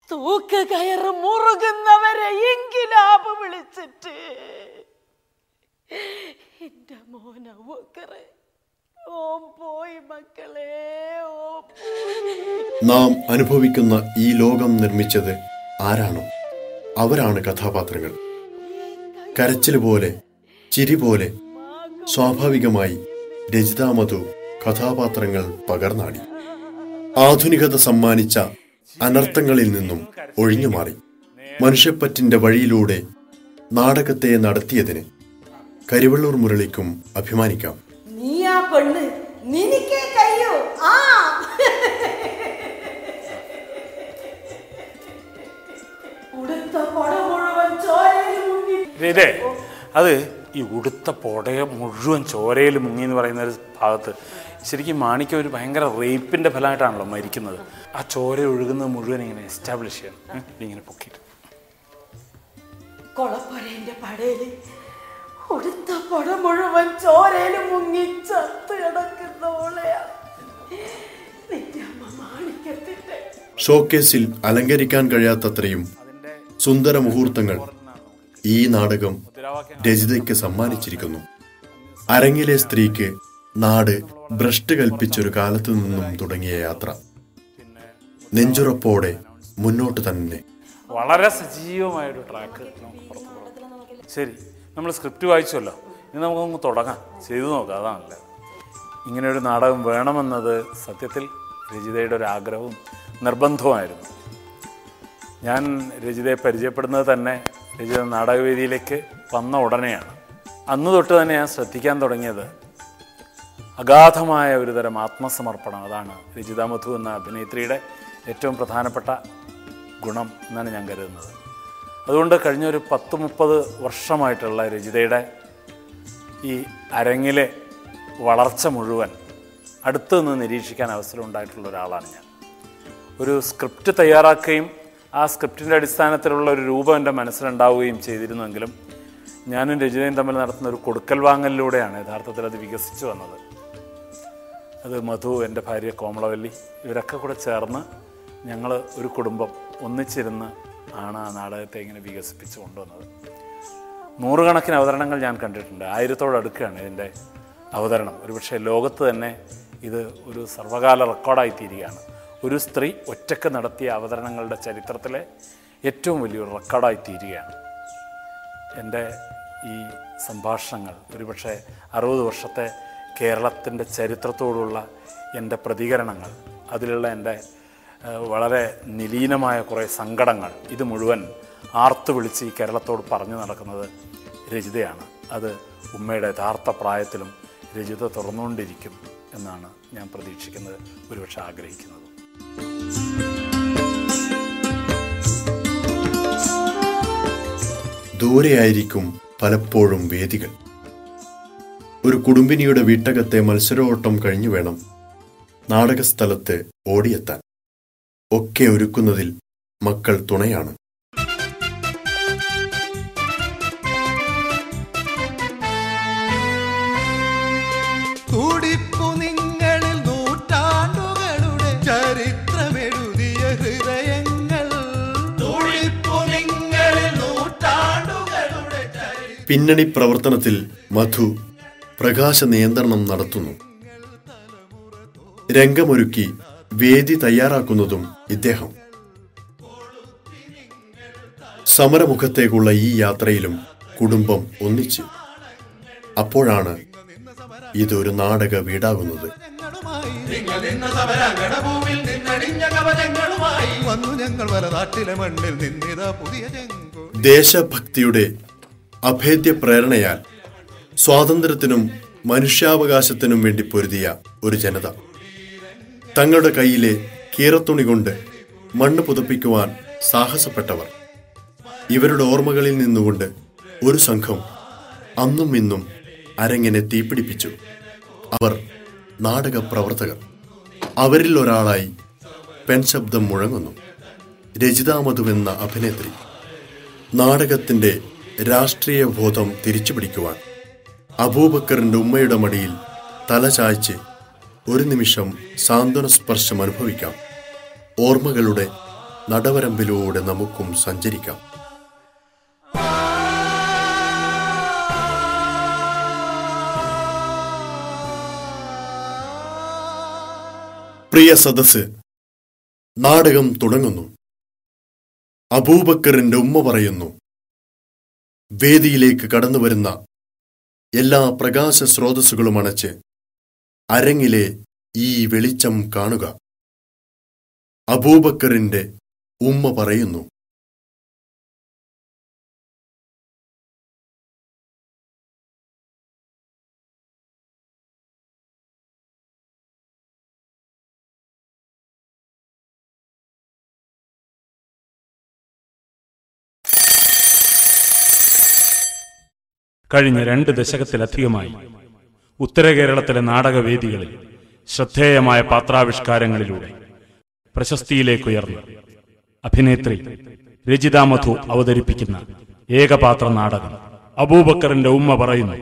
തൂക്കുകയറ് മുറുകുന്നവരെ ഇൻകിലാബ് വിളിച്ചിട്ട് എന്റെ മോനെ ഓം പോയി മക്കളെ, ഓം പോയി. നാം അനുഭവിക്കുന്ന ഈ ലോകം നിർമ്മിച്ചത് ആരാണോ അവരാണ് കഥാപാത്രങ്ങൾ. കരച്ചിൽ പോലെ, ചിരി പോലെ സ്വാഭാവികമായി രചിതാ മധു കഥാപാത്രങ്ങൾ പകർന്നാടി. ആധുനികത സമ്മാനിച്ച അനർത്ഥങ്ങളിൽ നിന്നും ഒഴിഞ്ഞുമാറി മനുഷ്യപ്പറ്റിന്റെ വഴിയിലൂടെ നാടകത്തെ നടത്തിയതിന് കരിവള്ളൂർ മുരളിക്കും അഭിമാനിക്കാം. അത് ഈ ഉടുത്ത പൊടയെ മുഴുവൻ ചോരയിൽ മുങ്ങി എന്ന് പറയുന്ന ഒരു ഭാഗത്ത് ശരിക്കും മാണിക്യം ഒരു ഭയങ്കര റേപ്പിന്റെ ഫലമായിട്ടാണല്ലോ മരിക്കുന്നത്. ആ ചോര ഒഴുകുന്നത് മുഴുവൻ ഇങ്ങനെ എസ്റ്റാബ്ലിഷ് ചെയ്യണം, ഇങ്ങനെ പൊക്കിയിട്ട്. കൊളപ്പുരന്റെ പടയില് ഉടുത്ത പൊട മുഴുവൻ ചോരയില് മുങ്ങി ചത്ത് കിടക്കുന്നോളെയാ നിന്റെ അമ്മ മാണിക്യത്തിന്റെ. ഷോക്കേസിൽ അലങ്കരിക്കാൻ കഴിയാത്തത്രയും സുന്ദര മുഹൂർത്തങ്ങൾ ഈ നാടകം രചിതയ്ക്ക് സമ്മാനിച്ചിരിക്കുന്നു. അരങ്ങിലെ സ്ത്രീക്ക് നാട് ഭ്രഷ്ട് കൽപ്പിച്ചൊരു കാലത്തു നിന്നും തുടങ്ങിയ യാത്ര നെഞ്ചുറപ്പോടെ മുന്നോട്ട് തന്നെ. വളരെ സജീവമായൊരു ട്രാക്ക് നമുക്ക് പുറത്തു പോകാം. ശരി, നമ്മൾ സ്ക്രിപ്റ്റ് വായിച്ചല്ലോ, ഇനി നമുക്കൊന്ന് തുടങ്ങാം, ചെയ്തു നോക്കാം. അതാണല്ലേ ഇങ്ങനെയൊരു നാടകം വേണമെന്നത് സത്യത്തിൽ രചിതയുടെ ഒരു ആഗ്രഹവും നിർബന്ധവുമായിരുന്നു. ഞാൻ രചിതയെ പരിചയപ്പെടുന്നത് തന്നെ രചിത നാടകവേദിയിലേക്ക് വന്ന ഉടനെയാണ്. അന്ന് തൊട്ട് തന്നെ ഞാൻ ശ്രദ്ധിക്കാൻ തുടങ്ങിയത് അഗാധമായ ഒരു തരം ആത്മസമർപ്പണം. അതാണ് രചിതാ മധു എന്ന അഭിനേത്രിയുടെ ഏറ്റവും പ്രധാനപ്പെട്ട ഗുണം എന്നാണ് ഞാൻ കരുതുന്നത്. അതുകൊണ്ട് കഴിഞ്ഞൊരു 10-30 വർഷമായിട്ടുള്ള രചിതയുടെ ഈ അരങ്ങിലെ വളർച്ച മുഴുവൻ അടുത്തു നിന്ന് നിരീക്ഷിക്കാൻ അവസരം ഉണ്ടായിട്ടുള്ള ഒരാളാണ് ഞാൻ. ഒരു സ്ക്രിപ്റ്റ് തയ്യാറാക്കുകയും ആ സ്ക്രിപ്റ്റിൻ്റെ അടിസ്ഥാനത്തിലുള്ള ഒരു രൂപം എൻ്റെ മനസ്സിലുണ്ടാവുകയും ചെയ്തിരുന്നെങ്കിലും ഞാനും രചിതയും തമ്മിൽ നടത്തുന്ന ഒരു കൊടുക്കൽ വാങ്ങലിലൂടെയാണ് യഥാർത്ഥത്തിൽ അത് വികസിച്ചു വന്നത്. അത് മധു, എൻ്റെ ഭാര്യ കോമളവല്ലി, ഇവരൊക്കെ കൂടെ ചേർന്ന് ഞങ്ങൾ ഒരു കുടുംബം ഒന്നിച്ചിരുന്ന് ആണ് ആ നാടകത്തെ ഇങ്ങനെ വികസിപ്പിച്ച് കൊണ്ടുവന്നത്. 100 കണക്കിന് അവതരണങ്ങൾ ഞാൻ കണ്ടിട്ടുണ്ട്. 1000-ഓടടുക്കുകയാണ് ഇതിൻ്റെ അവതരണം. ഒരുപക്ഷെ ലോകത്ത് തന്നെ ഇത് ഒരു സർവകാല റെക്കോർഡായിത്തീരുകയാണ്. ഒരു സ്ത്രീ ഒറ്റയ്ക്ക് നടത്തിയ അവതരണങ്ങളുടെ ചരിത്രത്തിലെ ഏറ്റവും വലിയൊരു റെക്കോർഡായിത്തീരുകയാണ്. എൻ്റെ ഈ സംഭാഷണങ്ങൾ ഒരുപക്ഷെ 60 വർഷത്തെ കേരളത്തിൻ്റെ ചരിത്രത്തോടുള്ള എൻ്റെ പ്രതികരണങ്ങൾ, അതിലുള്ള എൻ്റെ വളരെ നിലീനമായ കുറേ സങ്കടങ്ങൾ, ഇത് മുഴുവൻ ആർത്തു വിളിച്ച് ഈ കേരളത്തോട് പറഞ്ഞു നടക്കുന്നത് രചിതയാണ്. അത് ഉമ്മയുടെ യഥാർത്ഥ പ്രായത്തിലും രചിത തുറന്നുകൊണ്ടിരിക്കും എന്നാണ് ഞാൻ പ്രതീക്ഷിക്കുന്നത്, ഒരുപക്ഷെ ആഗ്രഹിക്കുന്നത്. ദൂരെയായിരിക്കും പലപ്പോഴും വേദികൾ. ഒരു കുടുംബിനിയുടെ വീട്ടകത്തെ മത്സരോട്ടം കഴിഞ്ഞു വേണം നാടകസ്ഥലത്ത് ഓടിയെത്താൻ. ഒക്കെ ഒരുക്കുന്നതിൽ മക്കൾ തുണയാണ്. പിന്നണി പ്രവർത്തനത്തിൽ മധു പ്രകാശ നിയന്ത്രണം നടത്തുന്നു. രംഗമൊരുക്കി വേദി തയ്യാറാക്കുന്നതും ഇദ്ദേഹം. സമരമുഖത്തേക്കുള്ള ഈ യാത്രയിലും കുടുംബം ഒന്നിച്ച്. അപ്പോഴാണ് ഇതൊരു നാടക വീടാകുന്നത്. ദേശഭക്തിയുടെ അഭേദ്യ പ്രേരണയാൽ സ്വാതന്ത്ര്യത്തിനും മനുഷ്യാവകാശത്തിനും വേണ്ടി പൊരുതിയ ഒരു ജനത. തങ്ങളുടെ കയ്യിലെ കീറത്തുണി കൊണ്ട് മണ്ണ് പുതപ്പിക്കുവാൻ സാഹസപ്പെട്ടവർ. ഇവരുടെ ഓർമ്മകളിൽ നിന്നുകൊണ്ട് ഒരു സംഘം അന്നും ഇന്നും അരങ്ങിനെ തീപിടിപ്പിച്ചു. അവർ നാടക പ്രവർത്തകർ. അവരിൽ ഒരാളായി പെൺശബ്ദം മുഴങ്ങുന്നു. രചിതാ മധു എന്ന അഭിനേത്രി. നാടകത്തിൻ്റെ രാഷ്ട്രീയ ബോധം തിരിച്ചുപിടിക്കുവാൻ അബൂബക്കറിന്റെ ഉമ്മയുടെ മടിയിൽ തല ചായ്ച്ച് ഒരു നിമിഷം സാന്ത്വന സ്പർശം അനുഭവിക്കാം. ഓർമ്മകളുടെ നടവരമ്പിലൂടെ നമുക്കും സഞ്ചരിക്കാം. പ്രിയ സദസ്സ്, നാടകം തുടങ്ങുന്നു. അബൂബക്കറിന്റെ ഉമ്മ പറയുന്നു, വേദിയിലേക്ക് കടന്നുവരുന്ന എല്ലാ പ്രകാശ സ്രോതസ്സുകളും അണച്ച് അരങ്ങിലെ ഈ വെളിച്ചം കാണുക. അബൂബക്കറിന്റെ ഉമ്മ പറയുന്നു. കഴിഞ്ഞ 2 ദശകത്തിലധികമായി ഉത്തര കേരളത്തിലെ നാടകവേദികളിൽ ശ്രദ്ധേയമായ പാത്രാവിഷ്കാരങ്ങളിലൂടെ പ്രശസ്തിയിലേക്കുയർന്ന അഭിനേത്രി രജിത മധു അവതരിപ്പിക്കുന്ന ഏകപാത്ര നാടകം അബൂബക്കറിന്റെ ഉമ്മ പറയുന്നു.